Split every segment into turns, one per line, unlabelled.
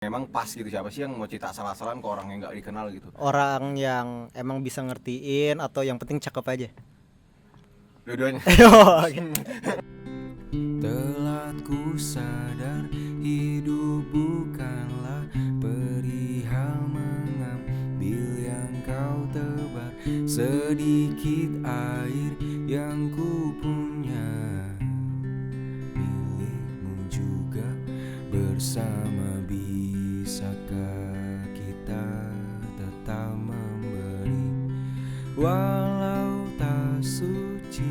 Emang pas gitu, siapa sih yang mau cerita asal-asalan ke orang yang nggak dikenal gitu?
Orang yang emang bisa ngertiin atau yang penting cakep aja?
Dua-duanya.
Oh, oke.
Telah ku sadar hidup bukanlah perihal mengambil yang kau tebar, sedikit air yang ku punya milikmu juga bersama. Bisakah kita tetap memberi walau tak suci?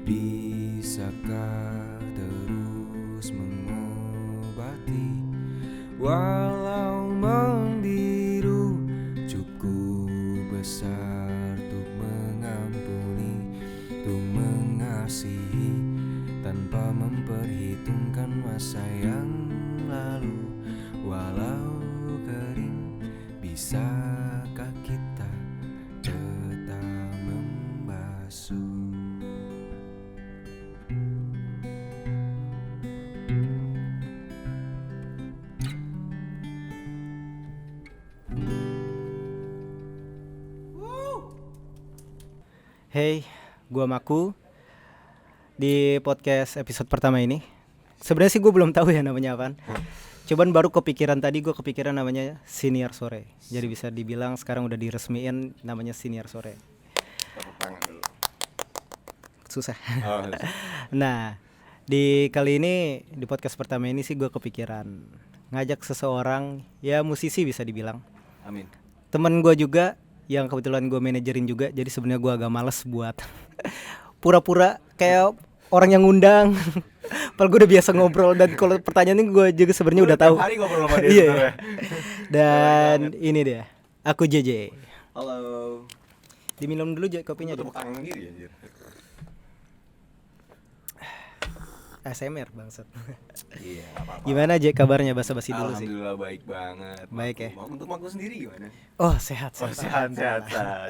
Bisakah terus mengobati walau membiru? Cukup besar untuk mengampuni, untuk mengasihi tanpa memperhitungkan masa yang lalu. Walau kering, bisakah kita tetap membasuh?
Hey, gua Maku di podcast episode pertama ini. Sebenarnya sih gue belum tahu ya namanya apaan. Cuman baru kepikiran tadi, gue kepikiran namanya Siniar Sore. Jadi bisa dibilang sekarang udah diresmiin namanya Siniar Sore.
Tepuk tangan dulu.
Susah.
Oh,
Nah, di kali ini di podcast pertama ini sih gue kepikiran ngajak seseorang, ya musisi bisa dibilang.
amin.
Temen gue juga yang kebetulan gue manajerin juga. Jadi sebenarnya gue agak males buat pura-pura kayak orang yang ngundang. Padahal gue udah biasa ngobrol, dan kalau pertanyaan ini gue juga sebenarnya udah tahu.
Tiap hari ngobrol sama dia
Iya.
sebenarnya.
Dan ini dia, aku JJ.
Halo.
Diminum dulu aja kopinya.
Tepuk tangan sendiri anjir.
ASMR bangsat.
Iya, apa-apa.
Gimana J kabarnya, basa-basi dulu sih.
Alhamdulillah baik banget.
Baik ya.
Untuk Maku sendiri gimana?
Oh sehat
Oh, sehat-sehat saja.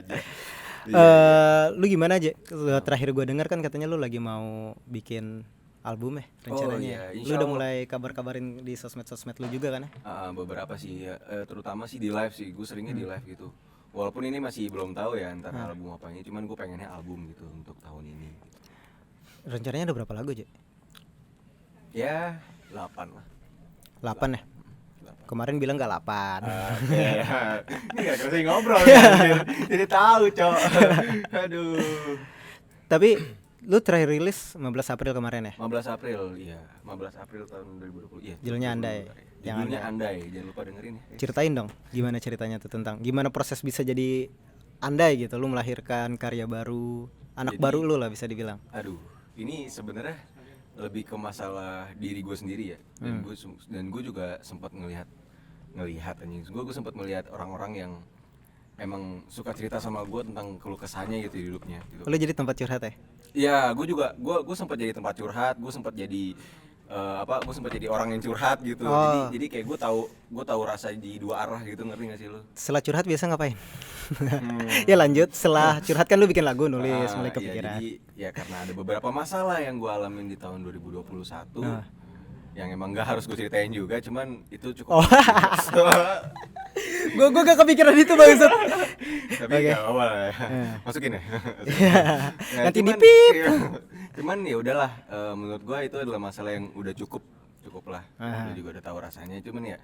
Lu gimana aja? Terakhir gue dengar kan katanya lu lagi mau bikin album ya rencananya.
iya,
Lu udah mulai kabar-kabarin di sosmed-sosmed lu juga kan ya?
Beberapa sih ya, terutama sih di live sih. Gue seringnya di live gitu. Walaupun ini masih belum tahu ya antara album apanya, cuman gue pengennya album gitu untuk tahun ini.
Rencananya ada berapa lagu aja?
Ya, 8 lah.
8 ya?
8.
Kemarin bilang gak 8.
Oke. Ini gak kerasa ngobrol ya. Jadi tahu, Cok. Aduh.
Tapi lu terakhir rilis 15 April kemarin ya?
15 April, iya. 15 April tahun 2020. Iya.
Judulnya Andai. Yang
Judulnya Andai. Jangan lupa dengerin ya.
Ceritain dong, gimana ceritanya tuh, tentang gimana proses bisa jadi Andai gitu, lu melahirkan karya baru, anak
Jadi,
baru lu lah bisa dibilang.
Aduh, ini sebenarnya lebih ke masalah diri gue sendiri ya. Dan gue juga sempat ngelihat anjing. Gue sempat melihat orang-orang yang emang suka cerita sama gue tentang keluh kesahnya gitu di hidupnya gitu.
Lu jadi tempat curhat ya?
Iya, gue sempat jadi tempat curhat, gue sempat jadi gue sempat jadi orang yang curhat gitu.
Oh.
Jadi kayak gue tahu rasa di dua arah gitu, ngerti gak sih lu?
Setelah curhat biasa ngapain? Ya lanjut, setelah curhat kan lu bikin lagu, nulis, mulai
Ya,
kepikiran.
jadi ya karena ada beberapa masalah yang gue alamin di tahun 2021 yang emang gak harus gue ceritain juga, cuman itu cukup.
Gue gak kepikiran itu bangsat.
Tapi
Oke.
gak apa-apa lah ya. Masukin ya. Nah,
Nanti
cuman-
dipip.
iya. Cuman ya udahlah, menurut gua itu adalah masalah yang udah cukup lah. Gue juga udah tahu rasanya. Cuman ya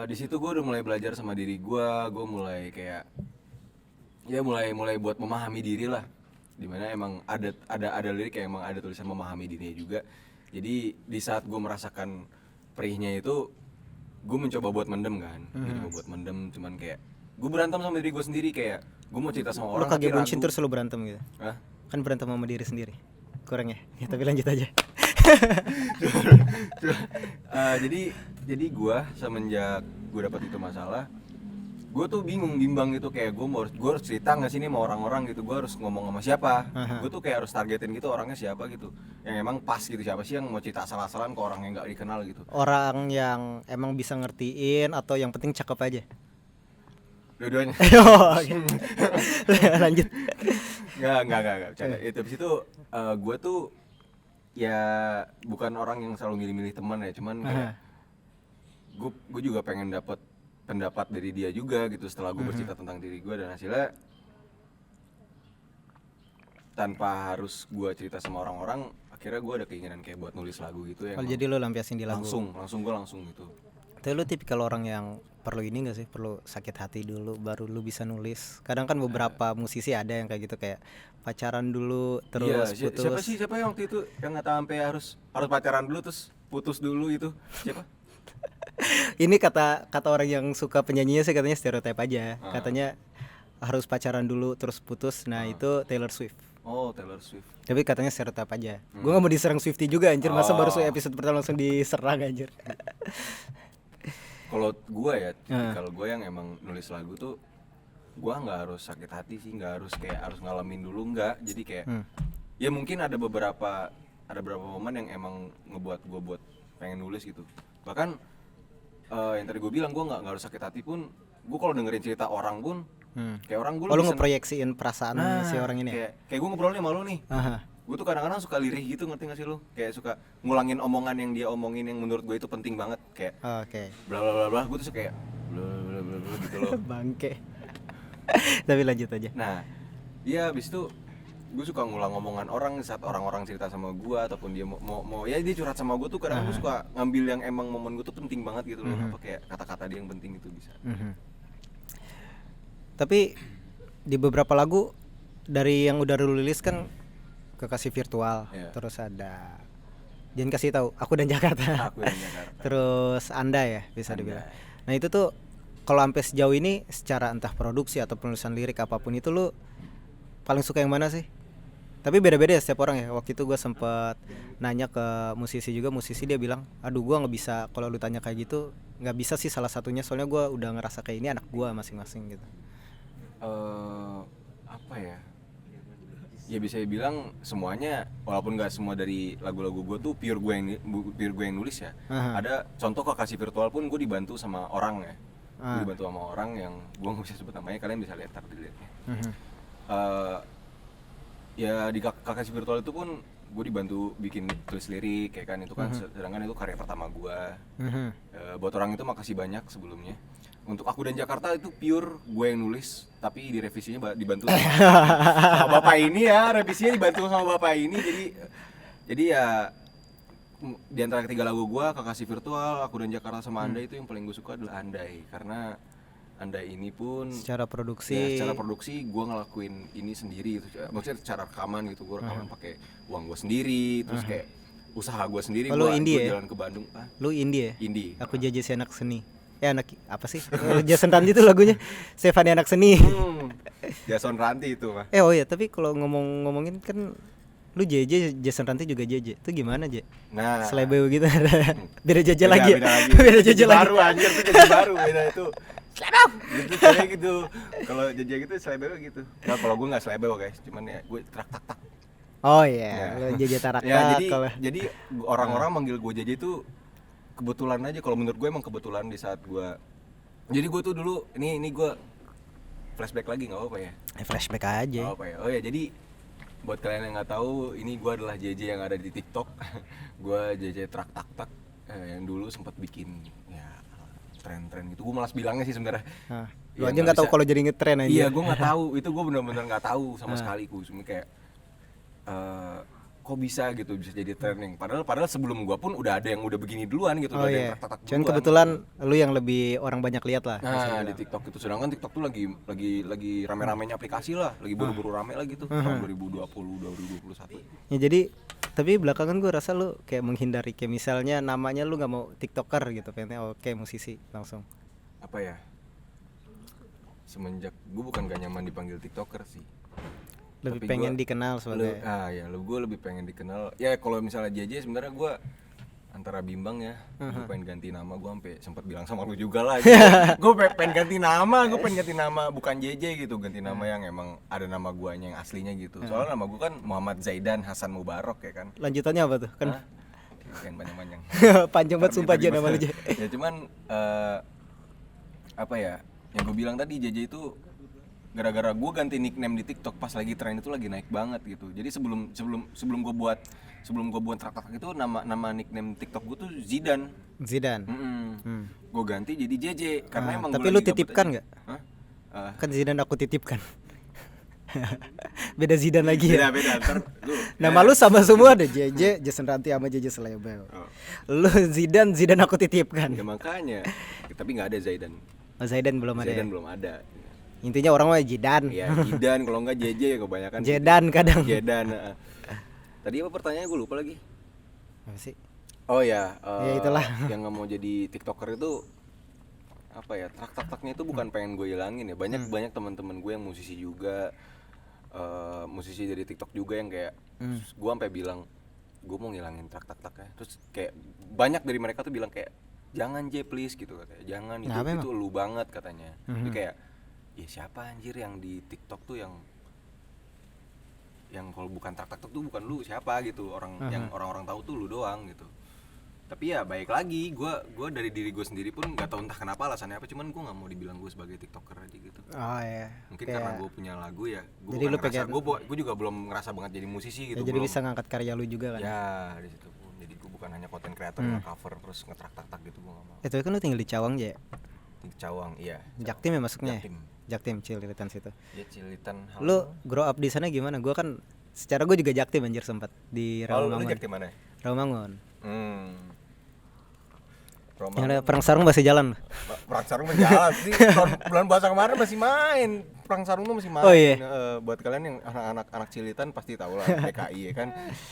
di situ gue udah mulai belajar sama diri gua mulai kayak ya mulai buat memahami diri lah. Dimana emang ada lirik yang emang ada tulisan memahami dirinya juga. Jadi di saat gue merasakan perihnya itu, gue mencoba buat mendem kan. Mencoba buat mendem, cuman kayak gue berantem sama diri gue sendiri, kayak gue mau cerita sama
Lu
orang
kagak
tapi
buncin
ragu.
terus lu berantem gitu?
Hah?
Kan berantem sama diri sendiri kurang ya? Ya tapi lanjut aja.
Jadi gue semenjak gue dapat itu masalah, gue tuh bimbang gitu, kayak gue harus cerita nggak sih ini sama orang-orang gitu, gue harus ngomong sama siapa. Gue tuh kayak harus targetin gitu orangnya siapa gitu, yang emang pas gitu, siapa sih yang mau cerita asal-asalan ke orang yang nggak dikenal gitu.
Orang yang emang bisa ngertiin atau yang penting cakep aja?
Dua-duanya.
Oh, oke. Lanjut.
Nggak bercanda. Itu habis itu gue tuh ya bukan orang yang selalu milih-milih teman ya, cuman kayak gue juga pengen dapat pendapat dari dia juga gitu setelah gue bercerita tentang diri gue, dan hasilnya tanpa harus gue cerita sama orang-orang, akhirnya gue ada keinginan kayak buat nulis lagu gitu ya.
Kalau jadi lo lampiasin di lagu.
langsung gitu.
Tapi lu tipikal orang yang perlu ini gak sih? Perlu sakit hati dulu baru lu bisa nulis. Kadang kan beberapa musisi ada yang kayak gitu, kayak pacaran dulu terus
Iya,
putus.
siapa yang waktu itu yang nggak sampai harus pacaran dulu terus putus dulu itu siapa?
Ini kata orang yang suka penyanyinya sih katanya stereotip aja. Katanya harus pacaran dulu terus putus. Nah, itu Taylor Swift.
Oh, Taylor Swift.
Tapi katanya stereotip aja. Gue gak mau diserang Swiftie juga anjir. Masa baru episode pertama langsung diserang anjir.
Kalau gue ya, kalau gue yang emang nulis lagu tuh, gue nggak harus sakit hati sih, nggak harus kayak harus ngalamin dulu, nggak. Jadi kayak ya mungkin ada beberapa momen yang emang ngebuat gue buat pengen nulis gitu. Bahkan yang tadi gue bilang, gue nggak harus sakit hati pun, gue kalau dengerin cerita orang pun kayak orang gue
lu ngeproyeksiin perasaan si orang ini ya?
kayak gue ngobrol nih sama lu nih. Gue tuh kadang-kadang suka lirih gitu, ngerti gak sih lu? Kayak suka ngulangin omongan yang dia omongin yang menurut gue itu penting banget, kayak
Oke.
bla bla bla bla, gue tuh suka kayak bla bla bla bla gitu loh.
Bangke. Tapi lanjut aja.
Nah, iya abis itu gue suka ngulang omongan orang saat orang-orang cerita sama gue, ataupun dia mau ya dia curhat sama gue tuh kadang gue suka ngambil yang emang momen gue tuh penting banget gitu loh, apa kayak kata-kata dia yang penting itu bisa.
Tapi di beberapa lagu dari yang udah lu rilis kan Kekasih Virtual, terus ada jangan kasih tahu Aku dan Jakarta.
Aku dan Jakarta.
Terus Anda ya bisa dibilang. Nah itu tuh kalau sampai sejauh ini secara entah produksi atau penulisan lirik apapun itu lu paling suka yang mana sih? Tapi beda-beda ya setiap orang ya. Waktu itu gue sempet nanya ke musisi juga, musisi dia bilang, aduh gue nggak bisa kalau lu tanya kayak gitu, nggak bisa sih salah satunya soalnya gue udah ngerasa kayak ini anak gue masing-masing gitu.
Apa ya? Ya bisa dibilang semuanya, walaupun nggak semua dari lagu-lagu gue tuh pure gue yang nulis ya. Ada contoh Kekasih Virtual pun gue dibantu sama orang ya. Gue dibantu sama orang yang gue nggak bisa sebut namanya, kalian bisa lihat di liatnya. Ya di Kekasih Virtual itu pun gue dibantu bikin tulis lirik kayak kan, itu kan sedangkan itu karya pertama gue. Buat orang itu makasih banyak sebelumnya. Untuk Aku dan Jakarta itu pure gue yang nulis, tapi direvisinya dibantu sama bapak ini ya, revisinya dibantu sama bapak ini. Jadi ya di antara ketiga lagu gue, Kekasih Virtual, Aku dan Jakarta sama Andai, itu yang paling gue suka adalah Andai, karena Andai ini pun
secara produksi
gue ngelakuin ini sendiri gitu. Maksudnya secara rekaman gitu, gue rekaman pakai uang gue sendiri, terus kayak usaha gue sendiri.
Gue
ya? Jalan ke Bandung.
Lu indie ya?
Indie.
Aku JJ si anak seni. Anak apa sih? Jason Ranti itu lagunya Stefani anak seni.
Jason Ranti itu mah.
Oh iya, tapi kalau ngomongin kan lu JJ, Jason Ranti juga JJ. Itu gimana, J?
Nah,
Selebeu gitu. Beda JJ lagi.
Beda JJ lagi. Baru anjir, itu JJ baru, beda itu. Selebeu. Gitu kayak gitu. Kalau JJ gitu selebeu gitu. Nah, kalau gue enggak selebeu, guys. Cuman ya gue tak.
Oh iya, lu JJ tarak.
Ya, jadi orang-orang manggil gue JJ itu kebetulan aja. Kalau menurut gue emang kebetulan di saat gue. Jadi gue tuh dulu ini gue flashback lagi, nggak apa-apa ya?
Flashback aja.
Nggak apa ya? Oh ya, jadi buat kalian yang nggak tahu, ini gue adalah JJ yang ada di TikTok. Gue JJ tak yang dulu sempat bikin ya tren-tren gitu. Gue malas bilangnya sih sebenarnya.
Lu aja nggak tahu kalau jadi ngetren aja.
Iya, gue nggak tahu. Itu gue benar-benar nggak tahu sama sekali. Gue cuma kayak kok bisa jadi trending. Padahal sebelum gua pun udah ada yang udah begini duluan gitu.
Oh iya. Cuman kebetulan lu yang lebih orang banyak lihat lah.
Nah, di TikTok itu. Sedangkan TikTok tuh lagi rame-ramenya aplikasi lah, lagi buru-buru rame lah gitu tahun 2020 2021.
Ya jadi tapi belakangan gua rasa lu kayak menghindari, kayak misalnya namanya lu nggak mau TikToker gitu, pengennya oke musisi langsung.
Apa ya? Semenjak gua bukan gak nyaman dipanggil TikToker sih.
Lebih tapi pengen dikenal sebagai
gue lebih pengen dikenal ya. Kalau misalnya JJ sebenarnya gue antara bimbang ya. Gue pengen ganti nama, gue sampai sempat bilang sama lu juga lah. Gue pengen ganti nama, bukan JJ gitu, ganti nama yang emang ada nama guanya yang aslinya gitu. Soalnya nama gue kan Muhammad Zaidan Hasan Mubarok ya kan.
Lanjutannya apa tuh? Kan
panjang-panjang.
Panjang banget sumpah aja nama lu.
Ya cuman apa ya? Yang gue bilang tadi, JJ itu gara-gara gue ganti nickname di TikTok pas lagi tren itu lagi naik banget gitu. Jadi sebelum gue buat trak-trak itu nama nickname TikTok gue tuh Zidan. gue ganti jadi JJ karena emang
tapi
gua
lu
lagi gabut
titipkan
aja.
nggak?
Hah?
Kan Zidane aku titipkan. Beda Zidane lagi ya.
Beda ntar lu
Nama lu sama semua deh, JJ, Jason Ranti sama JJ Slebel.
Oh.
Lu Zidane aku titipkan.
Ya makanya tapi nggak ada Zidane.
Oh, Zidane belum ada.
Zidane
Ya?
belum ada.
Intinya orang mah Zidane.
Iya Zidane kalau nggak JJ ya kebanyakan.
Zidane kadang.
Zidane. Tadi apa pertanyaannya gue lupa lagi.
Apa sih?
Oh ya,
Ya, itulah.
Yang nggak mau jadi tiktoker itu apa ya, tak-tak-taknya itu bukan pengen gue hilangin ya. Banyak teman-teman gue yang musisi juga, musisi dari TikTok juga yang kayak gue sampai bilang gue mau ngilangin tak-tak-taknya. Terus kayak banyak dari mereka tuh bilang kayak jangan J please gitu katanya, jangan itu lu banget katanya. Jadi kayak ya siapa anjir yang di TikTok tuh yang kalau bukan tak-tak tuh bukan lu siapa gitu, yang orang-orang tahu tuh lu doang gitu. Tapi ya baik lagi, gue dari diri gue sendiri pun nggak tahu entah kenapa alasannya apa, cuman gue nggak mau dibilang gue sebagai tiktoker aja gitu.
Oh iya.
Mungkin karena gue punya lagu ya,
Jadi lu pengen,
gue juga belum ngerasa banget jadi musisi gitu.
Ya, jadi bisa ngangkat karya lu juga kan?
Ya di situ pun, jadi gue bukan hanya content creator yang cover terus ngetrak tak gitu, gue nggak mau.
Itu kan lu tinggal di Cawang ya?
Di Cawang, iya.
Jaktim ya masuknya?
Jaktim.
Jaktim Cililitan situ.
Ya Cililitan.
Lu grow up di sana gimana? Gue kan secara gue juga Jaktim anjir sempat di Rawamangun.
Lu Jaktim mana?
Rawamangun. Yang ada
Rawamangun.
perang sarung masih jalan.
Perang sarung masih jalan sih. Bulan puasa kemarin masih main. Perang sarung tuh masih main.
Oh iya.
Buat kalian yang anak Cilitan pasti tahu lah DKI ya kan.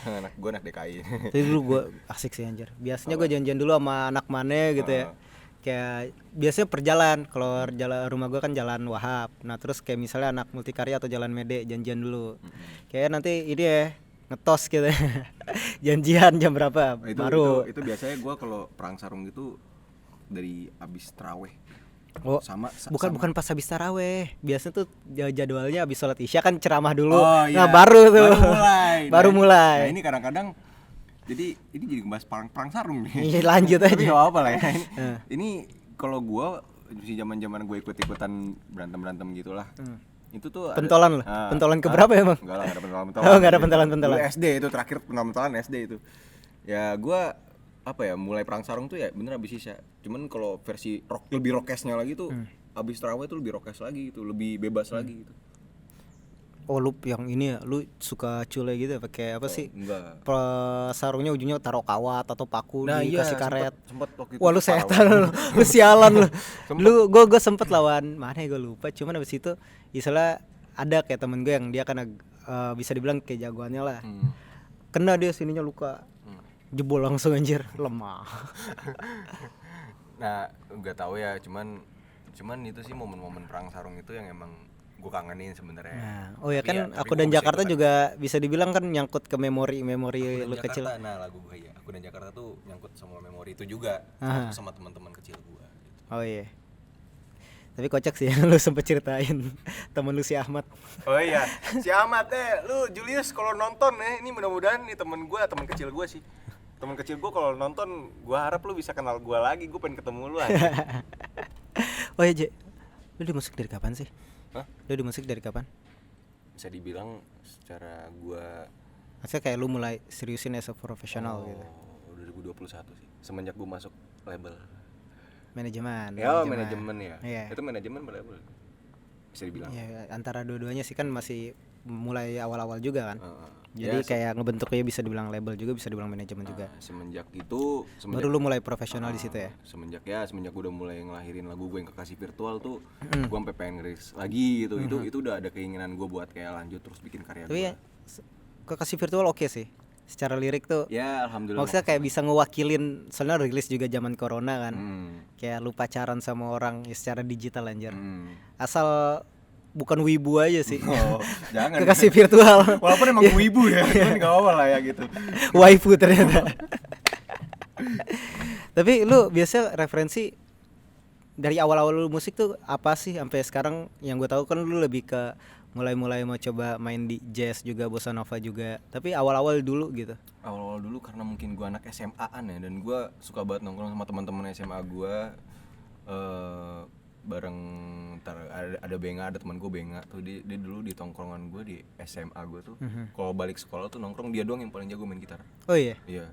Anak DKI.
Tapi dulu gue asik sih anjir. Biasanya gue janjian dulu sama anak mana gitu ya. Kayak biasanya perjalan, kalau jalan rumah gue kan jalan Wahab. Nah terus kayak misalnya anak Multikarya atau jalan Mede janjian dulu. Kayak nanti ini ya ngetos gitu. Janjian jam berapa baru.
Itu biasanya gue kalau perang sarung gitu dari abis taraweh.
Oh, bukan pas habis taraweh. Biasanya tuh jadwalnya habis sholat isya kan ceramah dulu.
Oh,
nah
iya.
baru tuh.
Baru mulai.
mulai.
Nah ini kadang-kadang jadi ini jadi ngebahas perang sarung nih.
Iya lanjut aja.
Tapi gak apa lah ya. Ini kalau gue di zaman gue ikut-ikutan berantem gitulah. Itu tuh
pentolan lah. Pentolan keberapa emang?
Enggak lah, enggak ada pentolan.
Oh, enggak ada pentolan.
SD itu terakhir pentolan SD itu. Ya gue apa ya, mulai perang sarung tuh ya bener abis isya. Cuman kalau versi lebih rockesnya lagi tuh abis tarawih tuh lebih rockes lagi gitu, lebih bebas lagi gitu.
Oh lu yang ini ya, lu suka cule gitu ya, pakai apa sih?
Enggak.
Sarungnya ujungnya taruh kawat atau paku dikasih karet.
Sempet waktu itu.
Wah lu setan lu sialan lu. Gue sempet lawan mana ya gue lupa. Cuman abis itu istilah ada kayak temen gue yang dia kan bisa dibilang kayak jagoannya lah. Kena dia sininya luka. Jebol langsung anjir, lemah.
Nah nggak tahu ya, cuman itu sih momen-momen perang sarung itu yang emang gue kangenin sebenarnya.
Nah, oh ya kan Aku dan Jakarta juga bisa dibilang kan nyangkut ke memori lu
Jakarta,
kecil.
Nah lagu gue ya Aku dan Jakarta tuh nyangkut sama memori itu juga, sama teman-teman kecil gue gitu.
Oh iya. Tapi kocak sih lu sempet ceritain temen lu si Ahmad.
Oh iya, si Ahmad lu Julius kalau nonton ini mudah-mudahan nih temen kecil gue sih. Temen kecil gue kalau nonton, gue harap lu bisa kenal gue lagi, gue pengen ketemu lu aja.
Oh iya, Je. Lu di musik dari kapan sih?
Hah?
Lu di musik dari kapan?
Bisa dibilang secara gue
Maksudnya kayak lu mulai seriusin as a profesional gitu.
2021 sih. Semenjak gue masuk label.
Manajemen
Ya.
Iya.
Itu manajemen label. Bisa dibilang.
Iya, antara dua-duanya sih kan masih mulai awal-awal juga kan.
Ya,
Jadi kayak ngebentuknya bisa dibilang label juga, bisa dibilang manajemen juga.
Semenjak
baru lu mulai profesional di situ ya.
Semenjak gue udah mulai ngelahirin lagu gue yang Kekasih Virtual tuh, gue sampai pengen ngerilis lagi gitu. Itu udah ada keinginan gue buat kayak lanjut terus bikin karya gue.
Tapi ya, Kekasih Virtual oke sih. Secara lirik tuh.
Ya alhamdulillah.
Maksudnya kayak bisa ngewakilin, soalnya rilis juga zaman corona kan. Kayak lu pacaran sama orang ya secara digital anjir. Asal bukan wibu aja sih.
Oh, jangan.
Kekasih virtual.
Walaupun emang wibu ya, cuman enggak apa-apa lah ya gitu.
Waifu ternyata. Tapi lu biasa referensi dari awal-awal lu musik tuh apa sih sampai sekarang? Yang gue tahu kan lu lebih ke mulai mau coba main di jazz juga, bossa nova juga. Tapi awal-awal dulu gitu.
Awal-awal dulu karena mungkin gue anak SMA-an ya, dan gue suka banget nongkrong sama teman-teman SMA gue. Bareng ada Benga, ada teman gue Benga tuh, dia dulu di tongkrongan gue di SMA gue tuh. Kalau balik sekolah tuh nongkrong dia doang yang paling jago main gitar.
Oh iya.
Iya.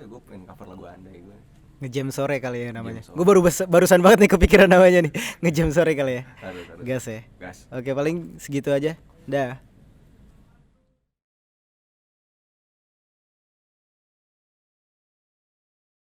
ya gue pengen cover lagu Andai gue.
Ngejam sore kali ya namanya.
Ngejam sore.
Gue barusan banget nih kepikiran namanya nih. Ngejam sore kali ya.
Taruh.
Gas ya.
Gas.
Oke, paling segitu aja. Dah.